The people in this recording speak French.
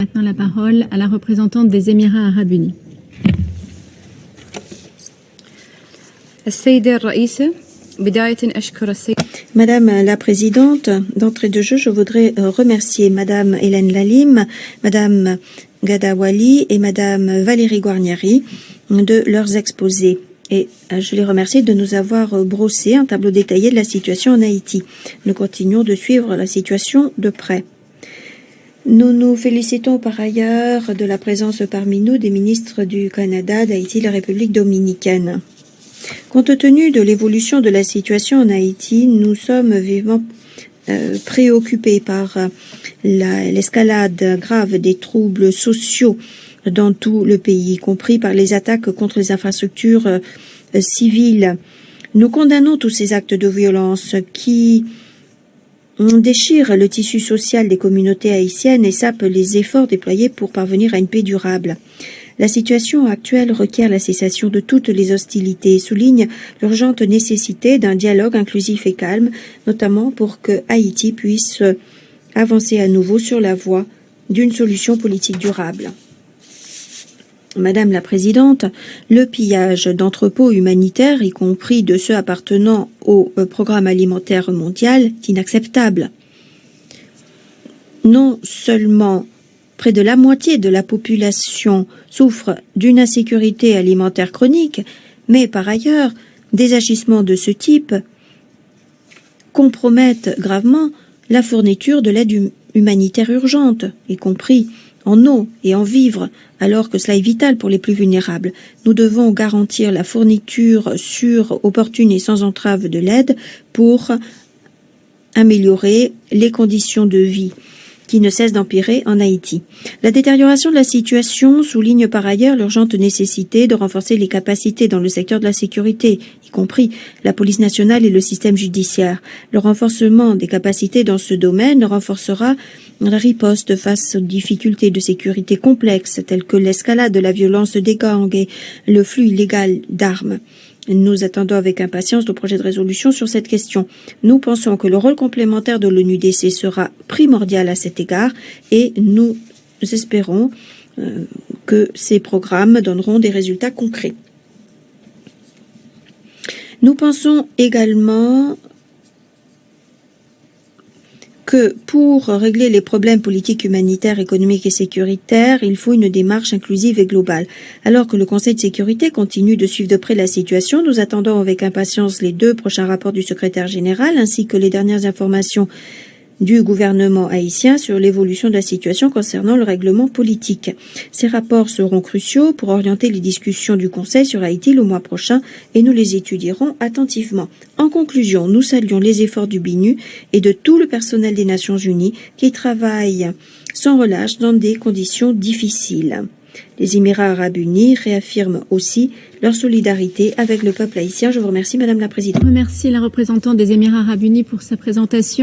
Maintenant la parole à la représentante des Émirats arabes unis. Madame la Présidente, d'entrée de jeu, je voudrais remercier Madame Hélène Lalim, Madame Gadawali et Madame Valérie Guarnieri de leurs exposés. Et je les remercie de nous avoir brossé un tableau détaillé de la situation en Haïti. Nous continuons de suivre la situation de près. Nous nous félicitons par ailleurs de la présence parmi nous des ministres du Canada, d'Haïti et de la République dominicaine. Compte tenu de l'évolution de la situation en Haïti, nous sommes vivement préoccupés par l'escalade grave des troubles sociaux dans tout le pays, y compris par les attaques contre les infrastructures civiles. Nous condamnons tous ces actes de violence qui déchirent le tissu social des communautés haïtiennes et sapent les efforts déployés pour parvenir à une paix durable. La situation actuelle requiert la cessation de toutes les hostilités et souligne l'urgente nécessité d'un dialogue inclusif et calme, notamment pour que Haïti puisse avancer à nouveau sur la voie d'une solution politique durable. Madame la Présidente, le pillage d'entrepôts humanitaires, y compris de ceux appartenant au programme alimentaire mondial, est inacceptable. Non seulement près de la moitié de la population souffre d'une insécurité alimentaire chronique, mais par ailleurs, des agissements de ce type compromettent gravement la fourniture de l'aide humanitaire urgente, y compris en eau et en vivres, alors que cela est vital pour les plus vulnérables. Nous devons garantir la fourniture sûre, opportune et sans entrave de l'aide pour améliorer les conditions de vie qui ne cesse d'empirer en Haïti. La détérioration de la situation souligne par ailleurs l'urgente nécessité de renforcer les capacités dans le secteur de la sécurité, y compris la police nationale et le système judiciaire. Le renforcement des capacités dans ce domaine renforcera la riposte face aux difficultés de sécurité complexes telles que l'escalade de la violence des gangs et le flux illégal d'armes. Nous attendons avec impatience le projet de résolution sur cette question. Nous pensons que le rôle complémentaire de l'ONUDC sera primordial à cet égard et nous espérons que ces programmes donneront des résultats concrets. Nous pensons également que pour régler les problèmes politiques, humanitaires, économiques et sécuritaires, il faut une démarche inclusive et globale. Alors que le Conseil de sécurité continue de suivre de près la situation, nous attendons avec impatience les 2 prochains rapports du secrétaire général ainsi que les dernières informations du gouvernement haïtien sur l'évolution de la situation concernant le règlement politique. Ces rapports seront cruciaux pour orienter les discussions du Conseil sur Haïti le mois prochain et nous les étudierons attentivement. En conclusion, nous saluons les efforts du BINU et de tout le personnel des Nations Unies qui travaillent sans relâche dans des conditions difficiles. Les Émirats arabes unis réaffirment aussi leur solidarité avec le peuple haïtien. Je vous remercie, Madame la Présidente. Je remercie la représentante des Émirats arabes unis pour sa présentation.